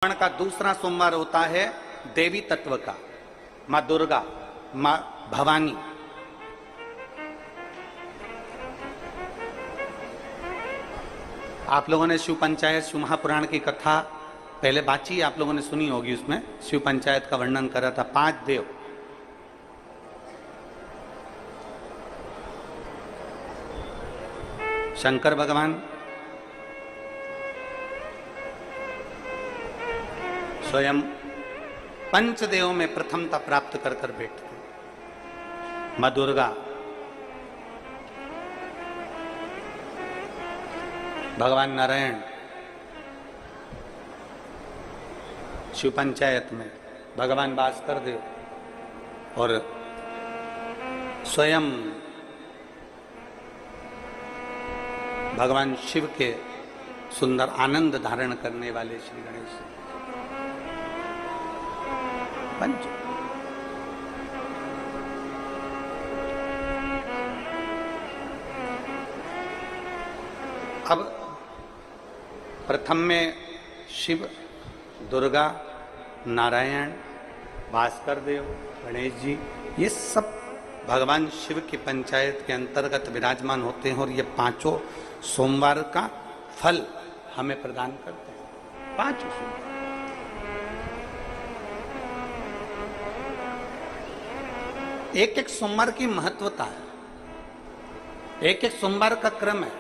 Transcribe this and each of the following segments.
श्रावण का दूसरा सोमवार होता है देवी तत्व का, माँ दुर्गा, माँ भवानी। आप लोगों ने शिव पंचायत शिव महापुराण की कथा पहले बाची आप लोगों ने सुनी होगी। उसमें शिव पंचायत का वर्णन करा था। 5 देव, शंकर भगवान, स्वयं पंचदेव में प्रथमता प्राप्त कर कर बैठते। माँ दुर्गा, भगवान नारायण शिव पंचायत में, भगवान भास्कर देव और स्वयं भगवान शिव के सुंदर आनंद धारण करने वाले श्री गणेश पंच। अब प्रथम में शिव, दुर्गा, नारायण, भास्कर देव, गणेश जी, ये सब भगवान शिव की पंचायत के अंतर्गत विराजमान होते हैं और ये 5 सोमवार का फल हमें प्रदान करते हैं। 5 सोमवार एक सोमवार की महत्वता है, एक सोमवार का क्रम है।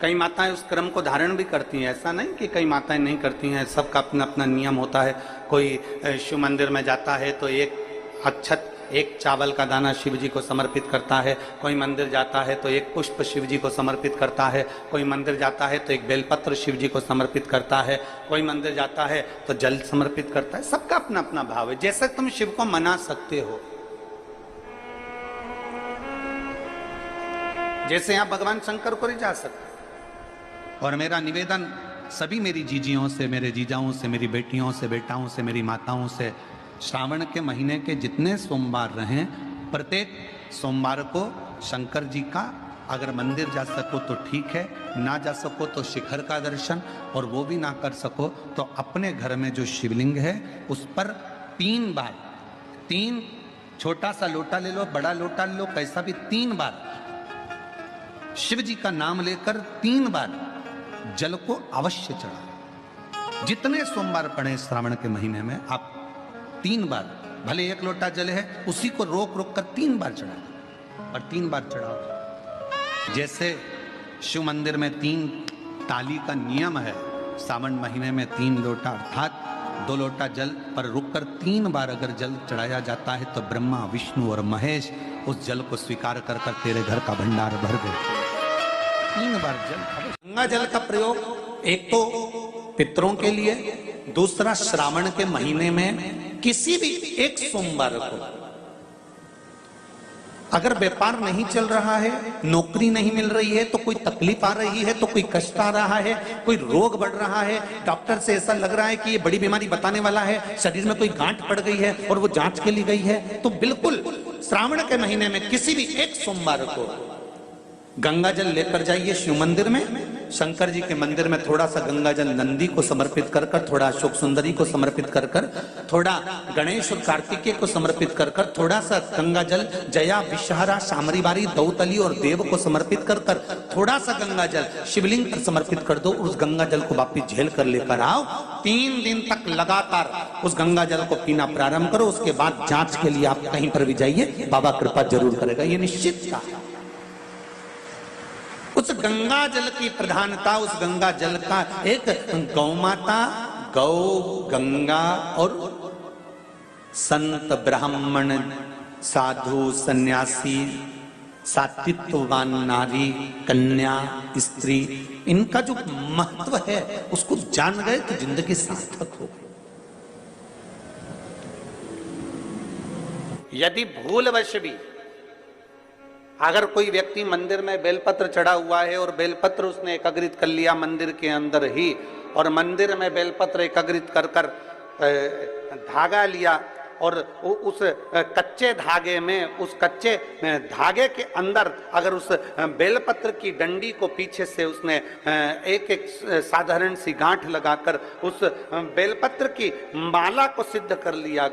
कई माताएं उस क्रम को धारण भी करती हैं, ऐसा नहीं कि कई माताएं नहीं करती हैं, सबका अपना अपना नियम होता है। कोई शिव मंदिर में जाता है तो एक अक्षत, एक चावल का दाना शिव जी को समर्पित करता है, कोई मंदिर जाता है तो एक पुष्प शिव जी को समर्पित करता है, कोई मंदिर जाता है तो एक बेलपत्र शिव जी को समर्पित करता है, कोई मंदिर जाता है तो जल समर्पित करता है। सबका अपना अपना भाव है, जैसे तुम शिव को मना सकते हो। जैसे यहां भगवान शंकर को नहीं जा सकते। और मेरा निवेदन सभी मेरी जीजियों से, मेरे जीजाओं से, मेरी बेटियों से, बेटाओं से, मेरी माताओं से, श्रावण के महीने के जितने सोमवार रहें, प्रत्येक सोमवार को शंकर जी का अगर मंदिर जा सको तो ठीक है, ना जा सको तो शिखर का दर्शन, और वो भी ना कर सको तो अपने घर में जो शिवलिंग है उस पर 3 बार, 3 छोटा सा लोटा ले लो, बड़ा लोटा ले लो, कैसा भी 3 बार शिव जी का नाम लेकर 3 बार जल को अवश्य चढ़ा। जितने सोमवार पड़े श्रावण के महीने में आप 3 बार, भले 1 लोटा जल है उसी को रोक रोक कर 3 बार चढ़ा, और 3 बार चढ़ाओ। जैसे शिव मंदिर में 3 ताली का नियम है, सावन महीने में 3 लोटा अर्थात 2 लोटा जल पर रुककर 3 बार अगर जल चढ़ाया जाता है तो ब्रह्मा, विष्णु और महेश उस जल को स्वीकार कर कर तेरे घर का भंडार भर देते। 3 बार जल। गंगा जल का प्रयोग एक तो पितरों के लिए, दूसरा श्रावण के महीने में किसी भी एक सोमवार को अगर व्यापार नहीं चल रहा है, नौकरी नहीं मिल रही है, तो कोई तकलीफ आ रही है, तो कोई कष्ट आ रहा है, कोई रोग बढ़ रहा है, डॉक्टर से ऐसा लग रहा है कि ये बड़ी बीमारी बताने वाला है, शरीर में कोई गांठ पड़ गई है और वो जांच के लिए गई है, तो बिल्कुल श्रावण के महीने में किसी भी एक सोमवार को गंगा जल लेकर जाइए शिव मंदिर में। शंकर जी के मंदिर में थोड़ा सा गंगा जल नंदी को समर्पित कर कर, थोड़ा अशोक सुंदरी को समर्पित कर कर, थोड़ा गणेश और कार्तिकेय को समर्पित कर कर, थोड़ा सा गंगा जल जया, विषहरा, शामरीबारी, दौतली और देव को समर्पित कर कर, थोड़ा सा गंगा जल शिवलिंग पर समर्पित कर दो। उस गंगा जल को वापिस झेल कर लेकर आओ। 3 दिन तक लगातार उस गंगा जल को पीना प्रारंभ करो। उसके बाद जांच के लिए आप कहीं पर भी जाइए, बाबा कृपा जरूर करेगा, ये निश्चित था। उस गंगा जल की प्रधानता, उस गंगा जल का एक गौ माता, गौ, गंगा और संत, ब्राह्मण, साधु, सन्यासी, सात्वित्ववान नारी, कन्या, स्त्री, इनका जो महत्व है उसको जान गए तो जिंदगी सार्थक हो। यदि भूलवश भी अगर कोई व्यक्ति मंदिर में बेलपत्र चढ़ा हुआ है और बेलपत्र उसने एकत्रित कर लिया मंदिर के अंदर ही, और मंदिर में बेलपत्र एकत्रित कर कर धागा लिया और उस कच्चे धागे में, उस कच्चे धागे के अंदर अगर उस बेलपत्र की डंडी को पीछे से उसने एक एक साधारण सी गांठ लगाकर उस बेलपत्र की माला को सिद्ध कर लिया,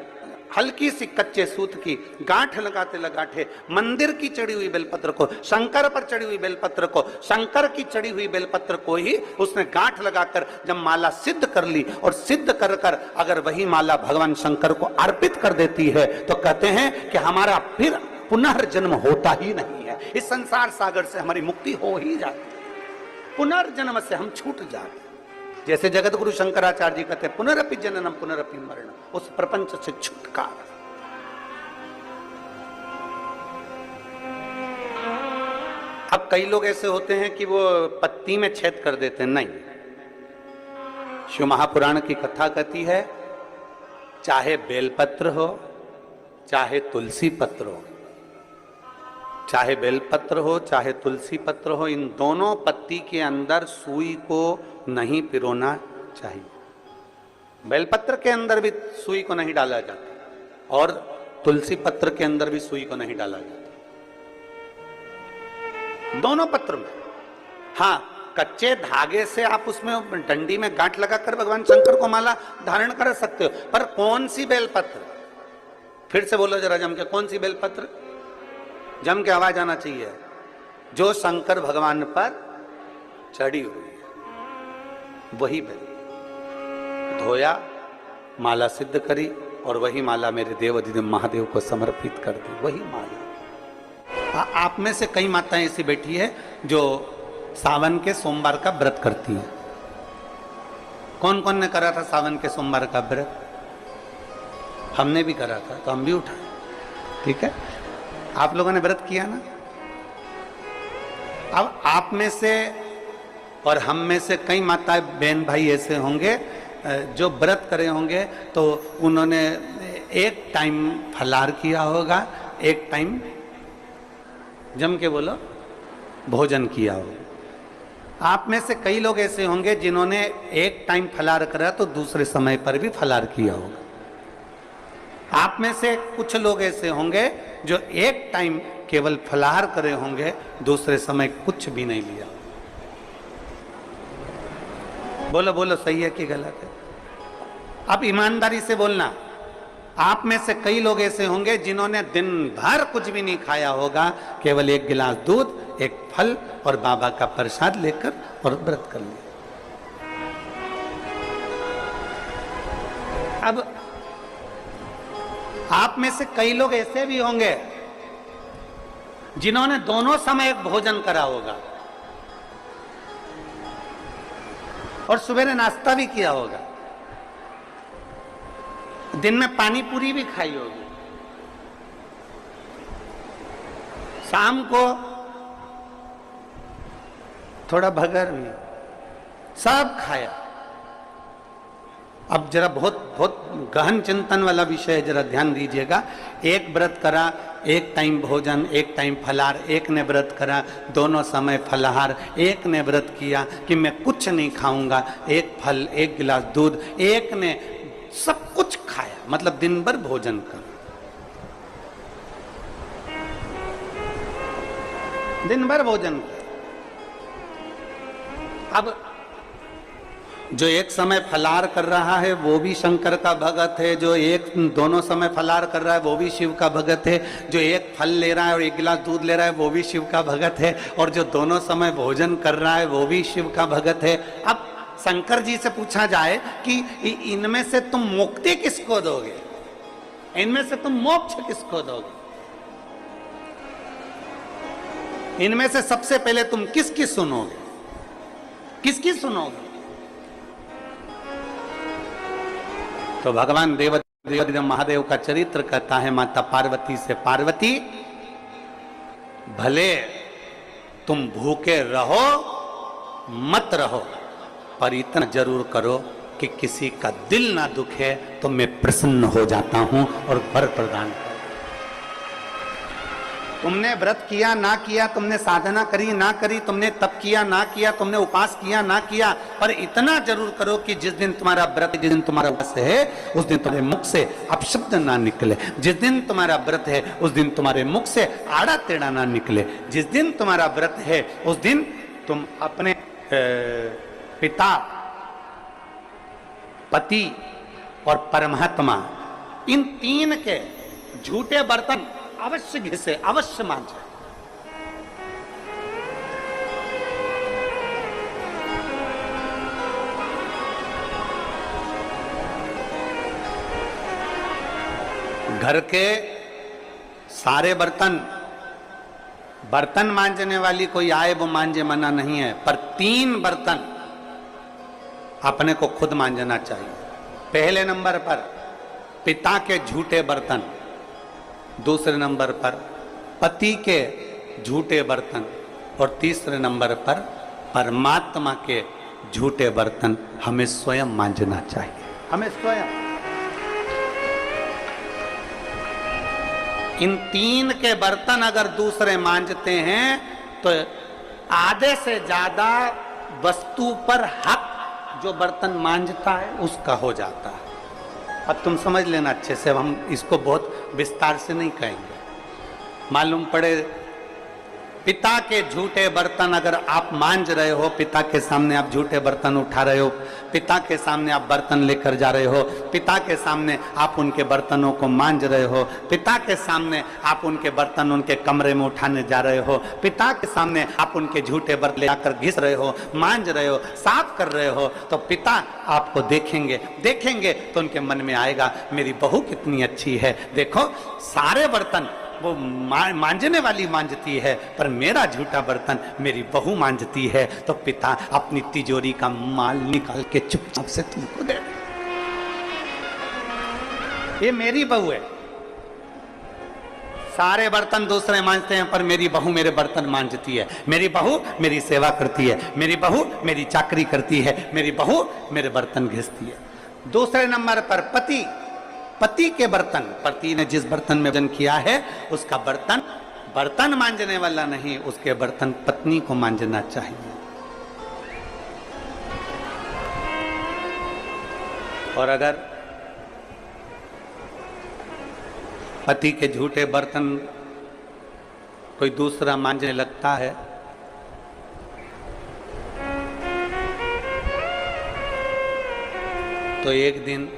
हल्की सी कच्चे सूत की गांठ लगाते लगाते मंदिर की चढ़ी हुई बेलपत्र को, शंकर पर चढ़ी हुई बेलपत्र को, शंकर की चढ़ी हुई बेलपत्र को ही उसने गांठ लगाकर जब माला सिद्ध कर ली और सिद्ध कर कर अगर वही माला भगवान शंकर को अर्पित कर देती है तो कहते हैं कि हमारा फिर पुनर्जन्म होता ही नहीं है, इस संसार सागर से हमारी मुक्ति हो ही जाती है, पुनर्जन्म से हम छूट जाते। जैसे जगत गुरु शंकराचार्य जी कहते हैं पुनरपि जननम पुनरपि मरणम, उस प्रपंच से छुटकारा। अब कई लोग ऐसे होते हैं कि वो पत्ती में छेद कर देते हैं, नहीं, शिव महापुराण की कथा कहती है चाहे बेलपत्र हो चाहे तुलसी पत्र हो, चाहे बेलपत्र हो चाहे तुलसी पत्र हो, इन दोनों पत्ती के अंदर सुई को नहीं पिरोना चाहिए। बेलपत्र के अंदर भी सुई को नहीं डाला जाता और तुलसी पत्र के अंदर भी सुई को नहीं डाला जाता, दोनों पत्र में। हाँ, कच्चे धागे से आप उसमें डंडी में गांठ लगाकर भगवान शंकर को माला धारण कर सकते हो, पर कौन सी बेलपत्र? फिर से बोलो जरा जम के, कौन सी बेलपत्र? जम के आवाज आना चाहिए। जो शंकर भगवान पर चढ़ी हुई है वही बेल धोया, माला सिद्ध करी और वही माला मेरे देव अधिदेव महादेव को समर्पित कर दी, वही माला। आप में से कई माताएं ऐसी बैठी है जो सावन के सोमवार का व्रत करती हैं। कौन कौन ने करा था सावन के सोमवार का व्रत? हमने भी करा था, तो हम भी उठाए, ठीक है। आप लोगों ने व्रत किया ना। अब आप में से और हम में से कई माताएं बहन भाई ऐसे होंगे जो व्रत करे होंगे तो उन्होंने एक टाइम फलाहार किया होगा, एक टाइम जम के बोलो भोजन किया होगा। आप में से कई लोग ऐसे होंगे जिन्होंने एक टाइम फलाहार करा तो दूसरे समय पर भी फलाहार किया होगा। आप में से कुछ लोग ऐसे होंगे जो एक टाइम केवल फलाहार करे होंगे, दूसरे समय कुछ भी नहीं लिया। बोलो बोलो, सही है कि गलत है? अब ईमानदारी से बोलना। आप में से कई लोग ऐसे होंगे जिन्होंने दिन भर कुछ भी नहीं खाया होगा, केवल एक गिलास दूध, एक फल और बाबा का प्रसाद लेकर और व्रत कर लिया। अब आप में से कई लोग ऐसे भी होंगे जिन्होंने दोनों समय भोजन करा होगा और सुबह नाश्ता भी किया होगा, दिन में पानी पूरी भी खाई होगी, शाम को थोड़ा भगर भी, सब खाया। अब जरा बहुत बहुत गहन चिंतन वाला विषय है, जरा ध्यान दीजिएगा। एक व्रत करा, एक टाइम भोजन, एक टाइम फलाहार, एक ने व्रत करा दोनों समय फलाहार, एक ने व्रत किया कि मैं कुछ नहीं खाऊंगा, एक फल, एक गिलास दूध, एक ने सब कुछ खाया, मतलब दिन भर भोजन कर, दिन भर भोजन कर। अब जो एक समय फलाहार कर रहा है वो भी शंकर का भगत है, जो एक दोनों समय फलाहार कर रहा है वो भी शिव का भगत है, जो एक फल ले रहा है और एक गिलास दूध ले रहा है वो भी शिव का भगत है, और जो दोनों समय भोजन कर रहा है वो भी शिव का भगत है। अब शंकर जी से पूछा जाए कि इनमें से तुम मुक्ति किसको दोगे, इनमें से तुम मोक्ष किसको दोगे, इनमें से सबसे पहले तुम किसकी सुनोगे, किसकी सुनोगे? तो भगवान देव महादेव का चरित्र कहता है माता पार्वती से, पार्वती भले तुम भूखे रहो मत रहो, पर इतना जरूर करो कि किसी का दिल ना दुखे तो मैं प्रसन्न हो जाता हूं और वर प्रदान कर। तुमने व्रत किया ना किया, तुमने साधना करी ना करी, तुमने तप किया ना किया, तुमने उपास किया ना किया, पर इतना जरूर करो कि जिस दिन तुम्हारा व्रत, जिस दिन तुम्हारा उपवास है, उस दिन तुम्हारे मुख से अपशब्द ना निकले। जिस दिन तुम्हारा व्रत है उस दिन तुम्हारे मुख से आड़ा टेढ़ा ना निकले। जिस दिन तुम्हारा व्रत है उस दिन तुम अपने पिता, पति और परमात्मा, इन तीन के झूठे बर्तन अवश्य घिसे, अवश्य मांजे। घर के सारे बर्तन मांजने वाली कोई आए वो मांजे, मना नहीं है, पर 3 बर्तन अपने को खुद मांजना चाहिए। पहले नंबर पर पिता के झूठे बर्तन, दूसरे नंबर पर पति के झूठे बर्तन और तीसरे नंबर पर परमात्मा के झूठे बर्तन हमें स्वयं मांजना चाहिए। हमें स्वयं इन 3 के बर्तन अगर दूसरे मांजते हैं तो आधे से ज्यादा वस्तु पर हक जो बर्तन मांजता है उसका हो जाता है। अब तुम समझ लेना अच्छे से, हम इसको बहुत विस्तार से नहीं कहेंगे। मालूम पड़े पिता के झूठे बर्तन अगर आप मांज रहे हो, पिता के सामने आप झूठे बर्तन उठा रहे हो, पिता के सामने आप बर्तन लेकर जा रहे हो, पिता के सामने आप उनके बर्तनों को मांज रहे हो, पिता के सामने आप उनके बर्तन उनके कमरे में उठाने जा रहे हो, पिता के सामने आप उनके झूठे बर्तन लेकर घिस रहे हो, मांज रहे हो, साफ कर रहे हो, तो पिता आपको देखेंगे तो उनके मन में आएगा मेरी बहू कितनी अच्छी है। देखो सारे बर्तन वो मांजने वाली मांजती है, पर मेरा झूठा बर्तन मेरी बहू मांजती है। तो पिता अपनी तिजोरी का माल निकाल के चुपचाप से तुमको दे, ये मेरी बहू है। सारे बर्तन दूसरे मांजते हैं पर मेरी बहू मेरे बर्तन मांजती है, मेरी बहू मेरी सेवा करती है, मेरी बहू मेरी चाकरी करती है, मेरी बहू मेरे बर्तन घिसती है। दूसरे नंबर पर पति के बर्तन, पति ने जिस बर्तन में भोजन किया है उसका बर्तन मांजने वाला नहीं, उसके बर्तन पत्नी को मांजना चाहिए। और अगर पति के झूठे बर्तन कोई दूसरा मांजने लगता है तो एक दिन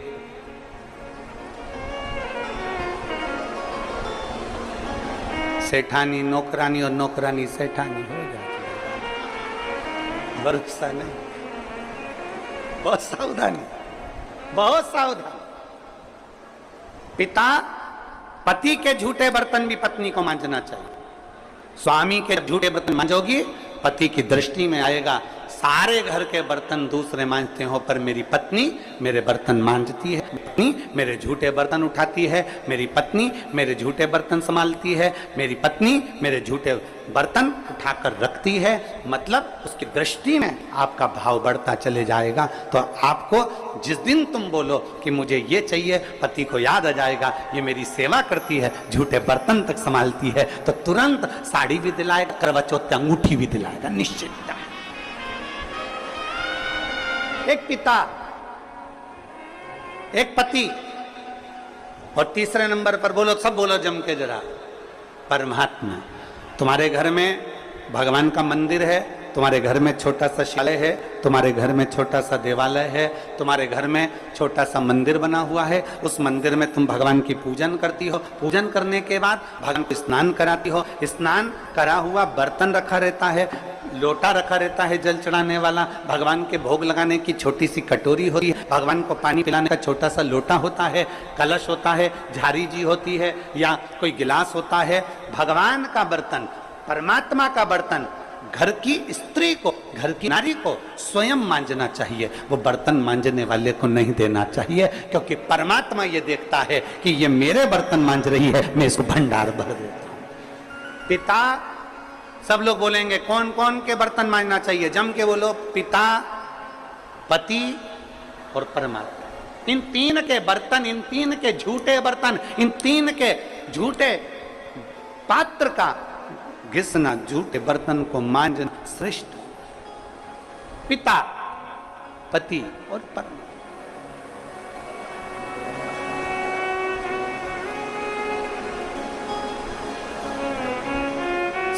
सेठानी नौकरानी और नौकरानी सेठानी हो जाती है। भरोसा नहीं, बहुत सावधानी, बहुत सावधान। पिता पति के झूठे बर्तन भी पत्नी को मांजना चाहिए। स्वामी के झूठे बर्तन मांजोगी पति की दृष्टि में आएगा सारे घर के बर्तन दूसरे मांजते हो पर मेरी पत्नी मेरे बर्तन मांजती है, पत्नी मेरे झूठे बर्तन उठाती है, मेरी पत्नी मेरे झूठे बर्तन संभालती है, मेरी पत्नी मेरे झूठे बर्तन उठाकर रखती है। मतलब उसकी दृष्टि में आपका भाव बढ़ता चले जाएगा। तो आपको जिस दिन तुम बोलो कि मुझे ये चाहिए, पति को याद आ जाएगा ये मेरी सेवा करती है, झूठे बर्तन तक संभालती है, तो तुरंत साड़ी भी दिलाएगा, करवा चौथ अंगूठी भी दिलाएगा, निश्चित। एक पिता, एक पति, और तीसरे नंबर पर बोलो, सब बोलो जम के जरा, परमात्मा। तुम्हारे घर में भगवान का मंदिर है, तुम्हारे घर में छोटा सा शिवालय है, तुम्हारे घर में छोटा सा देवालय है, तुम्हारे घर में छोटा सा मंदिर बना हुआ है, उस मंदिर में तुम भगवान की पूजन करती हो, पूजन करने के बाद भगवान को स्नान कराती हो, स्नान करा हुआ बर्तन रखा रहता है, लोटा रखा रहता है जल चढ़ाने वाला, भगवान के भोग लगाने की छोटी सी कटोरी होती है, भगवान को पानी पिलाने का छोटा सा लोटा होता है, कलश होता है, झारी जी होती है या कोई गिलास होता है। भगवान का बर्तन, परमात्मा का बर्तन घर की स्त्री को, घर की नारी को स्वयं मांजना चाहिए, वो बर्तन मांजने वाले को नहीं देना चाहिए, क्योंकि परमात्मा ये देखता है कि ये मेरे बर्तन मांज रही है, मैं इसको भंडार भर देता हूं। पिता, सब लोग बोलेंगे कौन कौन के बर्तन मांजना चाहिए, जम के बोलो, पिता, पति और परमात्मा। इन तीन के बर्तन, इन तीन के झूठे बर्तन, इन तीन के झूठे पात्र का घिसना, झूठे बर्तन को मांजना श्रेष्ठ। पिता, पति और परम।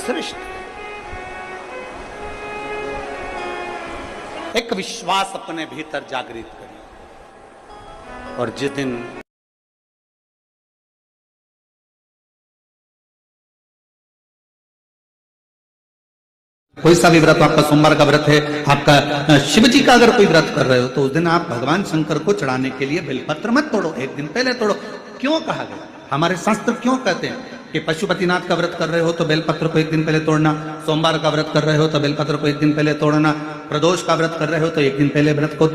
श्रेष्ठ। एक विश्वास अपने भीतर जागृत करें, और जिस दिन कोई सा भी व्रत, आपका सोमवार का व्रत है, आपका शिव जी का अगर कोई व्रत कर रहे हो, तो उस दिन आप भगवान शंकर को चढ़ाने के लिए बेलपत्र मत तोड़ो, एक दिन पहले तोड़ो। क्यों कहा गया? हमारे शास्त्र क्यों कहते हैं कि पशुपतिनाथ का व्रत कर रहे हो तो बेलपत्र को एक दिन पहले तोड़ना, सोमवार का व्रत कर रहे हो तो बेलपत्र को एक दिन पहले तोड़ना, प्रदोष का व्रत कर रहे हो तो एक दिन पहले व्रत को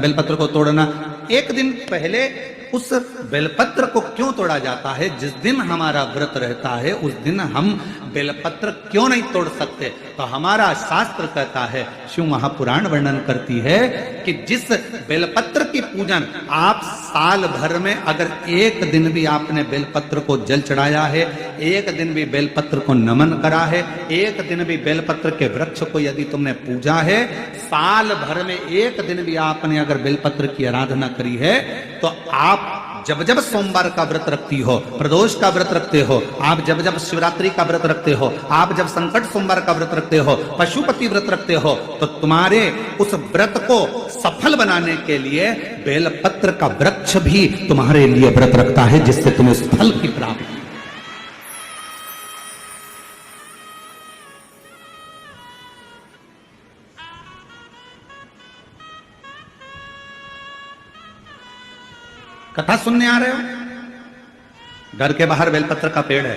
बेलपत्र को तोड़ना। एक दिन पहले उस बेलपत्र को क्यों तोड़ा जाता है? जिस दिन हमारा व्रत रहता है उस दिन हम बेलपत्र क्यों नहीं तोड़ सकते? तो हमारा शास्त्र कहता है, शिव महापुराण वर्णन करती है कि जिस बेलपत्र की पूजन आप साल भर में अगर एक दिन भी आपने बेलपत्र को जल चढ़ाया है, एक दिन भी बेलपत्र को नमन करा है, एक दिन भी बेलपत्र के वृक्ष को यदि तुमने पूजा है, साल भर में एक दिन भी आपने अगर बेलपत्र की आराधना करी है, तो आप जब जब सोमवार का व्रत रखती हो, प्रदोष का व्रत रखते हो, आप जब जब शिवरात्रि का व्रत रखते हो, आप जब संकट सोमवार का व्रत रखते हो, पशुपति व्रत रखते हो, तो तुम्हारे उस व्रत को सफल बनाने के लिए बेलपत्र का वृक्ष भी तुम्हारे लिए व्रत रखता है, जिससे तुम्हें उस फल की प्राप्ति। कथा सुनने आ रहे हो? घर के बाहर बेलपत्र का पेड़ है,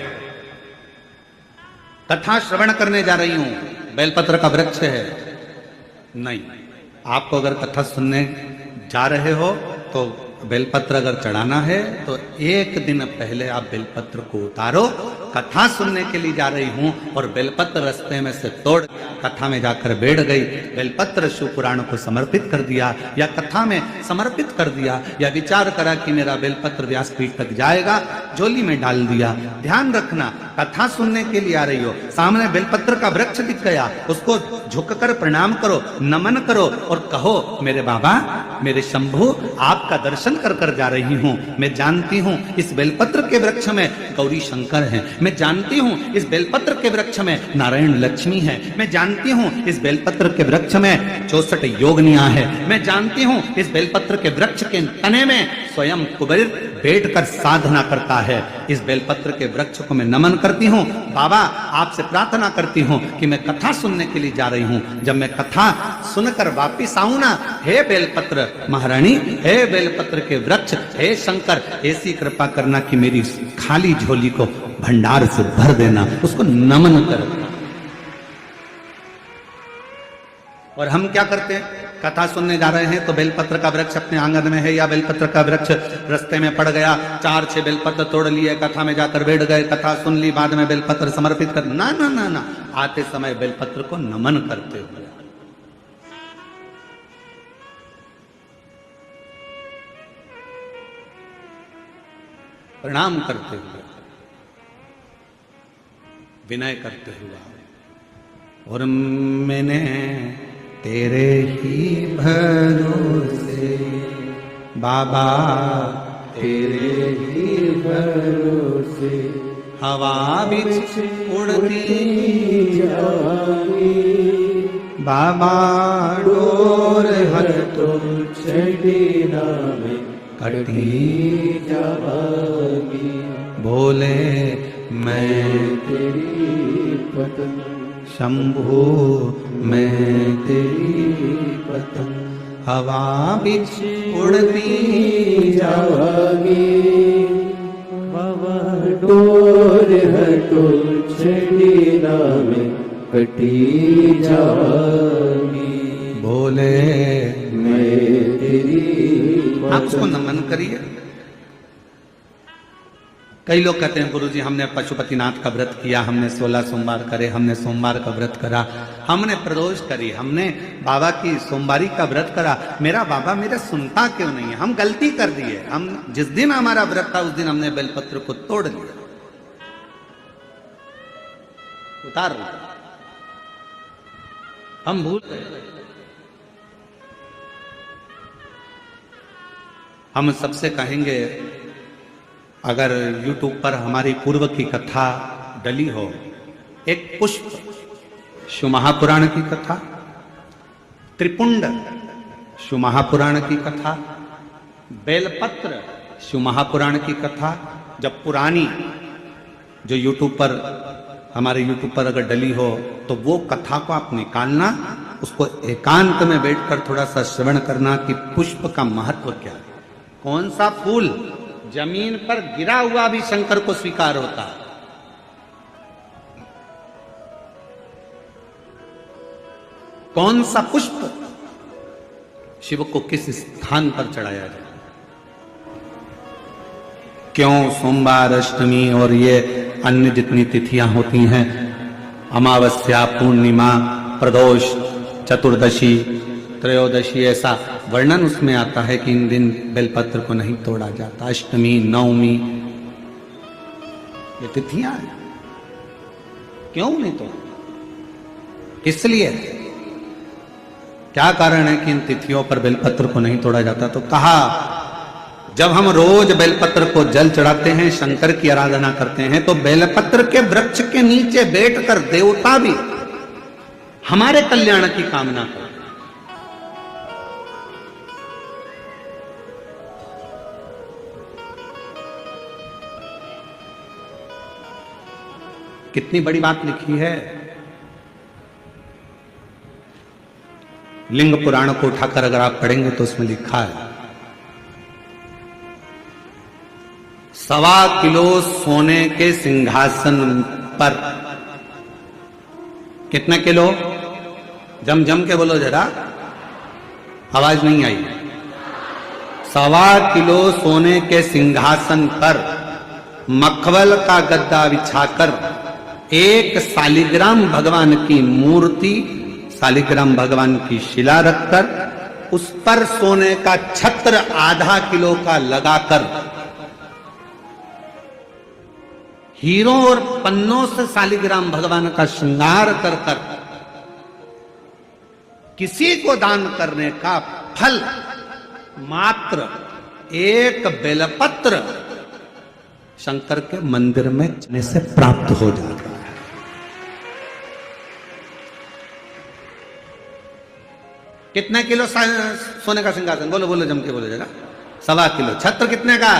कथा श्रवण करने जा रही हूं, बेलपत्र का वृक्ष है। नहीं, आपको अगर कथा सुनने जा रहे हो तो बेलपत्र अगर चढ़ाना है तो एक दिन पहले आप बेलपत्र को उतारो। कथा सुनने के लिए जा रही हूं और बेलपत्र रास्ते में से तोड़ कथा में जाकर बैठ गई, बेलपत्र शिव पुराण को समर्पित कर दिया या कथा में समर्पित कर दिया, या विचार करा कि मेरा बेलपत्र व्यासपीठ तक जाएगा, झोली में डाल दिया। ध्यान रखना, कथा सुनने के लिए आ रही हो, सामने बेलपत्र का वृक्ष दिख गया, उसको झुककर प्रणाम करो, नमन करो और कहो, मेरे बाबा, मेरे शंभु, आपका दर्शन कर कर जा रही हूं। मैं जानती हूं इस बेलपत्र के वृक्ष में गौरी शंकर हैं, मैं जानती हूं इस बेलपत्र के वृक्ष में नारायण लक्ष्मी है, मैं जानती हूं इस बेलपत्र के वृक्ष में 64 योगनियां है, मैं जानती हूं इस बेलपत्र के वृक्ष के तने में स्वयं कुबेर बैठकर साधना करता है। इस बेलपत्र के वृक्ष को मैं नमन करती हूं। बाबा, आपसे प्रार्थना करती हूं कि मैं कथा सुनने के लिए जा रही हूं, जब मैं कथा सुनकर वापिस आऊं ना, हे बेलपत्र महारानी, हे बेलपत्र के वृक्ष, हे शंकर, ऐसी कृपा करना कि मेरी खाली झोली को भंडार से भर देना, उसको नमन कर। और हम क्या करते हैं? कथा सुनने जा रहे हैं तो बेलपत्र का वृक्ष अपने आंगन में है या बेलपत्र का वृक्ष रास्ते में पड़ गया, 4-6 बेलपत्र तोड़ लिए, कथा में जाकर बैठ गए, कथा सुन ली, बाद में बेलपत्र समर्पित कर, ना ना ना ना, आते समय बेलपत्र को नमन करते हुए, प्रणाम करते हुए, विनय करते हुए। और मैंने तेरे ही भरोसे बाबा, तेरे ही भरोसे हवा बिच उड़ती जाऊंगी, बाबा डोर हर तो छड़ी में कटी जाऊंगी, बोले मैं तेरी पत्नी, शंभु मैं तेरी पतंग, हवा बिच उड़ती जाऊंगी, बाबा डोर हटो छड़ी में कटी जाऊंगी, बोले मैं तेरी। आप उसको नमन करिए। कई लोग कहते हैं, गुरुजी हमने पशुपतिनाथ का व्रत किया, हमने 16 सोमवार करे, हमने सोमवार का व्रत करा, हमने प्रदोष करी, हमने बाबा की सोमवारी का व्रत करा, मेरा बाबा मेरा सुनता क्यों नहीं है? हम गलती कर दिए, हम जिस दिन हमारा व्रत था उस दिन हमने बेलपत्र को तोड़ लिया। उतार लो। हम भूल गए। हम सबसे कहेंगे, अगर YouTube पर हमारी पूर्व की कथा डली हो, एक पुष्प शिव महापुराण की कथा, त्रिपुंड शिव महापुराण की कथा, बेलपत्र शिव महापुराण की कथा, जब पुरानी जो YouTube पर हमारे YouTube पर अगर डली हो तो वो कथा को आप निकालना, उसको एकांत में बैठकर थोड़ा सा श्रवण करना कि पुष्प का महत्व क्या है। कौन सा फूल जमीन पर गिरा हुआ भी शंकर को स्वीकार होता है। कौन सा पुष्प शिव को किस स्थान पर चढ़ाया जाए। क्यों सोमवार, अष्टमी और ये अन्य जितनी तिथियां होती हैं, अमावस्या, पूर्णिमा, प्रदोष, चतुर्दशी, त्रयोदशी, ऐसा वर्णन उसमें आता है कि इन दिन बेलपत्र को नहीं तोड़ा जाता। अष्टमी, नवमी, ये तिथियां हैं, क्यों नहीं तोड़ा, इसलिए क्या कारण है कि इन तिथियों पर बेलपत्र को नहीं तोड़ा जाता। तो कहा, जब हम रोज बेलपत्र को जल चढ़ाते हैं, शंकर की आराधना करते हैं, तो बेलपत्र के वृक्ष के नीचे बैठकर देवता भी हमारे कल्याण की कामना करते हैं। कितनी बड़ी बात लिखी है। लिंग पुराण को उठाकर अगर आप पढ़ेंगे तो उसमें लिखा है, 1.25 किलो सोने के सिंहासन पर, कितने किलो, जम जम के बोलो जरा, आवाज नहीं आई। 1.25 किलो सोने के सिंहासन पर मखमल का गद्दा बिछाकर एक शालिग्राम भगवान की मूर्ति, शालिग्राम भगवान की शिला रखकर उस पर सोने का छत्र 0.5 किलो का लगाकर हीरों और पन्नों से शालिग्राम भगवान का श्रृंगार कर कर किसी को दान करने का फल मात्र एक बेलपत्र शंकर के मंदिर में जाने से प्राप्त हो जाता है। कितने किलो सोने का सिंहासन, बोलो बोलो जम के बोलो जरा। 1.25 किलो। छत्र कितने का?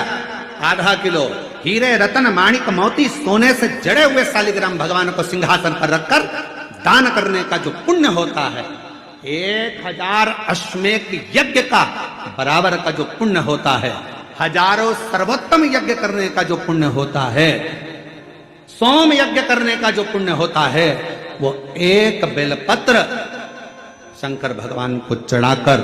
0.5 किलो। हीरे, रतन, माणिक, मोती, सोने से जड़े हुए शालिग्राम भगवान को सिंहासन पर रखकर दान करने का जो पुण्य होता है, 1000 अश्वमेध यज्ञ का बराबर का जो पुण्य होता है, हजारों सर्वोत्तम यज्ञ करने का जो पुण्य होता है, सोम यज्ञ करने का जो पुण्य होता है, वो एक बेलपत्र शंकर भगवान को चढ़ाकर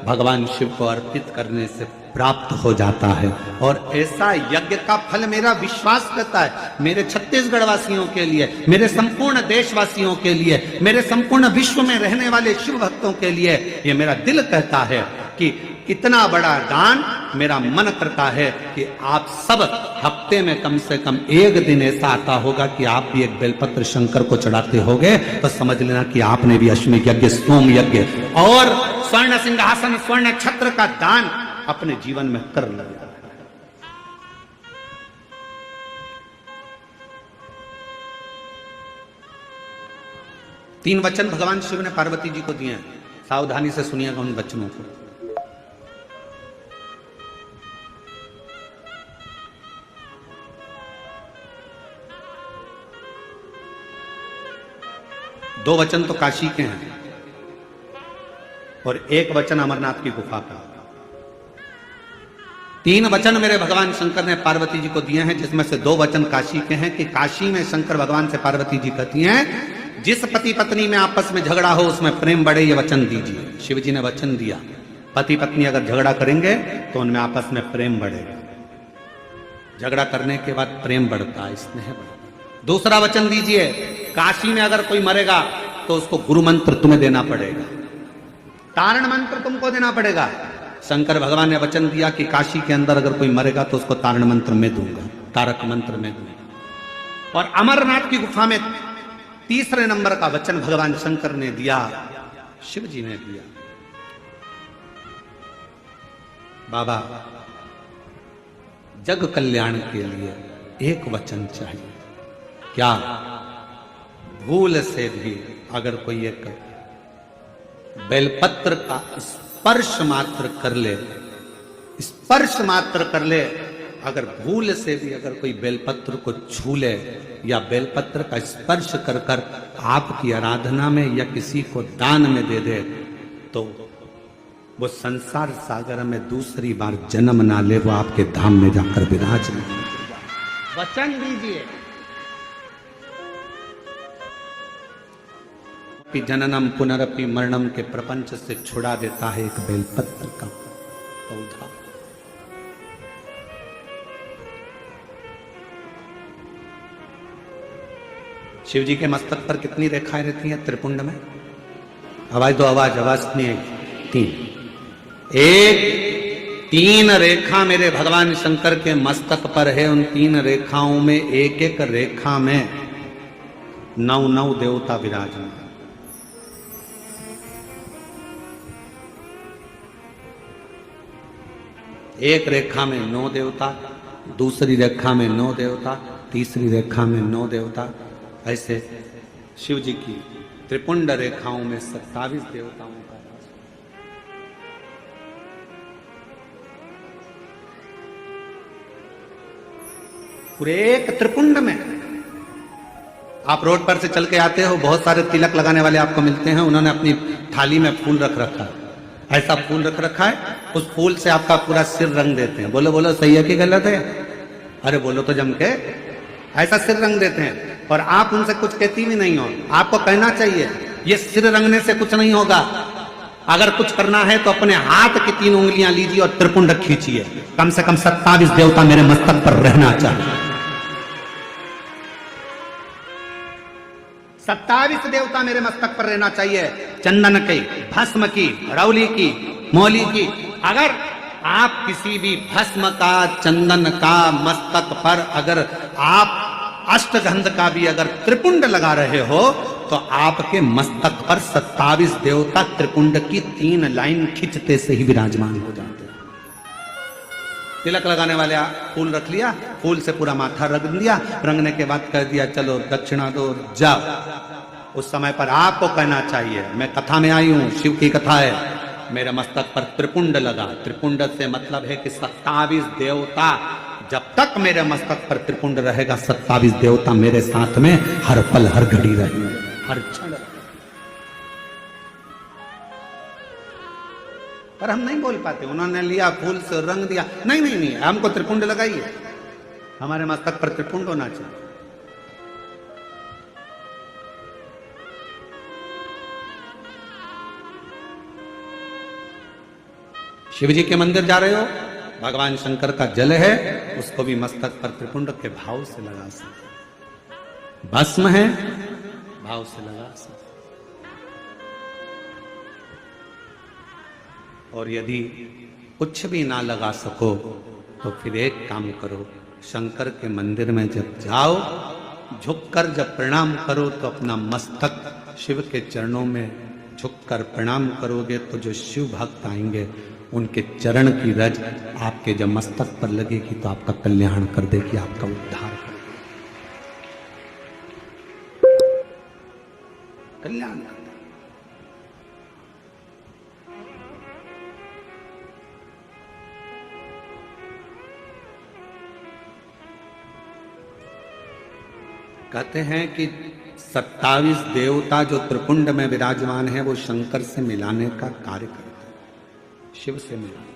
भगवान शिव को अर्पित करने से प्राप्त हो जाता है। और ऐसा यज्ञ का फल मेरा विश्वास करता है, मेरे छत्तीसगढ़ वासियों के लिए, मेरे संपूर्ण देशवासियों के लिए, मेरे संपूर्ण विश्व में रहने वाले शिव भक्तों के लिए, ये मेरा दिल कहता है कि इतना बड़ा दान मेरा मन करता है कि आप सब हफ्ते में कम से कम एक दिन ऐसा आता होगा कि आप भी एक बेलपत्र शंकर को चढ़ाते होगे, तो समझ लेना कि आपने भी अश्वमेध यज्ञ, सोम यज्ञ और स्वर्ण सिंहासन, स्वर्ण छत्र का दान अपने जीवन में कर लिया। तीन वचन भगवान शिव ने पार्वती जी को दिए हैं, सावधानी से सुनिएगा उन वचनों को। दो वचन तो काशी के हैं और एक वचन अमरनाथ की गुफा का। 3 वचन मेरे भगवान शंकर ने पार्वती जी को दिए हैं, जिसमें से 2 वचन काशी के हैं कि काशी में शंकर भगवान से पार्वती जी कहती हैं, जिस पति पत्नी में आपस में झगड़ा हो उसमें प्रेम बढ़े, ये वचन दीजिए। शिव जी ने वचन दिया, पति पत्नी अगर झगड़ा करेंगे तो उनमें आपस में प्रेम बढ़ेगा। झगड़ा करने के बाद प्रेम बढ़ता है, स्नेह बढ़ता है। दूसरा वचन दीजिए, काशी में अगर कोई मरेगा तो उसको गुरु मंत्र तुम्हें देना पड़ेगा, तारण मंत्र तुमको देना पड़ेगा। शंकर भगवान ने वचन दिया कि काशी के अंदर अगर कोई मरेगा तो उसको तारण मंत्र में दूंगा, तारक मंत्र में दूंगा। और अमरनाथ की गुफा में तीसरे नंबर का वचन भगवान शंकर ने दिया, शिव जी ने दिया। बाबा, जग कल्याण के लिए एक वचन चाहिए। क्या? भूल से भी अगर कोई एक बेलपत्र का स्पर्श मात्र कर ले, स्पर्श मात्र कर ले, अगर भूल से भी अगर कोई बेलपत्र को छू ले या बेलपत्र का स्पर्श कर कर आपकी आराधना में या किसी को दान में दे दे, तो वो संसार सागर में दूसरी बार जन्म ना ले, वो आपके धाम में जाकर विराज नहीं। वचन दीजिए कि जननम पुनरपि मरणम के प्रपंच से छुड़ा देता है एक बेलपत्र का पौधा। शिव जी के मस्तक पर कितनी रेखाएं रहती हैं त्रिपुंड में? आवाज दो, आवाज नहीं है। तीन रेखा मेरे भगवान शंकर के मस्तक पर है। उन तीन रेखाओं में एक एक रेखा में 9 देवता विराजमान। एक रेखा में 9 देवता, दूसरी रेखा में 9 देवता, तीसरी रेखा में 9 देवता। ऐसे शिव जी की त्रिपुंड रेखाओं में 27 देवताओं का वास। पूरे एक त्रिपुंड में। आप रोड पर से चल के आते हो, बहुत सारे तिलक लगाने वाले आपको मिलते हैं, उन्होंने अपनी थाली में फूल रख रखा है, ऐसा फूल रख रखा है, उस फूल से आपका पूरा सिर रंग देते हैं। बोलो बोलो, सही है कि गलत है? अरे बोलो तो जम के। ऐसा सिर रंग देते हैं और आप उनसे कुछ कहती भी नहीं हो। आपको कहना चाहिए ये सिर रंगने से कुछ नहीं होगा। अगर कुछ करना है तो अपने हाथ की 3 उंगलियां लीजिए और त्रिपुंड खींचिए। कम से कम 27 देवता मेरे मस्तक पर रहना चाहिए। 27 देवता मेरे मस्तक पर रहना चाहिए। चंदन की, भस्म की, रौली की, मौली की। अगर आप किसी भी भस्म का, चंदन का मस्तक पर अगर आप अष्टगंध का भी अगर त्रिपुंड लगा रहे हो तो आपके मस्तक पर 27 देवता त्रिपुंड की 3 लाइन खींचते से ही विराजमान हो जाते हैं। तिलक लगाने वाले फूल रख लिया, फूल से पूरा माथा रंग दिया, रंगने के बाद कह दिया चलो दक्षिणा दो, जाओ। उस समय पर आपको कहना चाहिए, मैं कथा में आई हूं, शिव की कथा है, मेरे मस्तक पर त्रिपुंड लगा। त्रिपुंड से मतलब है कि 27 देवता, जब तक मेरे मस्तक पर त्रिपुंड रहेगा 27 देवता मेरे साथ में हर पल हर घड़ी रहेंगे, हर क्षण। पर हम नहीं बोल पाते। उन्होंने लिया फूल से रंग दिया, नहीं नहीं नहीं, हमको त्रिपुंड लगाइए, हमारे मस्तक पर त्रिपुंड होना चाहिए। शिव जी के मंदिर जा रहे हो, भगवान शंकर का जल है, उसको भी मस्तक पर त्रिपुंड के भाव से लगा सकते। भस्म है, भाव से लगा सकते। और यदि कुछ भी ना लगा सको तो फिर एक काम करो, शंकर के मंदिर में जब जाओ, झुककर जब प्रणाम करो तो अपना मस्तक शिव के चरणों में झुककर प्रणाम करोगे तो जो शिव भक्त आएंगे उनके चरण की रज आपके जब मस्तक पर लगेगी तो आपका कल्याण कर देगी, आपका उद्धार कर देगी, कल्याण कर देगी। कहते हैं कि 27 देवता जो त्रिपुंड में विराजमान है वो शंकर से मिलाने का कार्य करते हैं, शिव से मिलाने।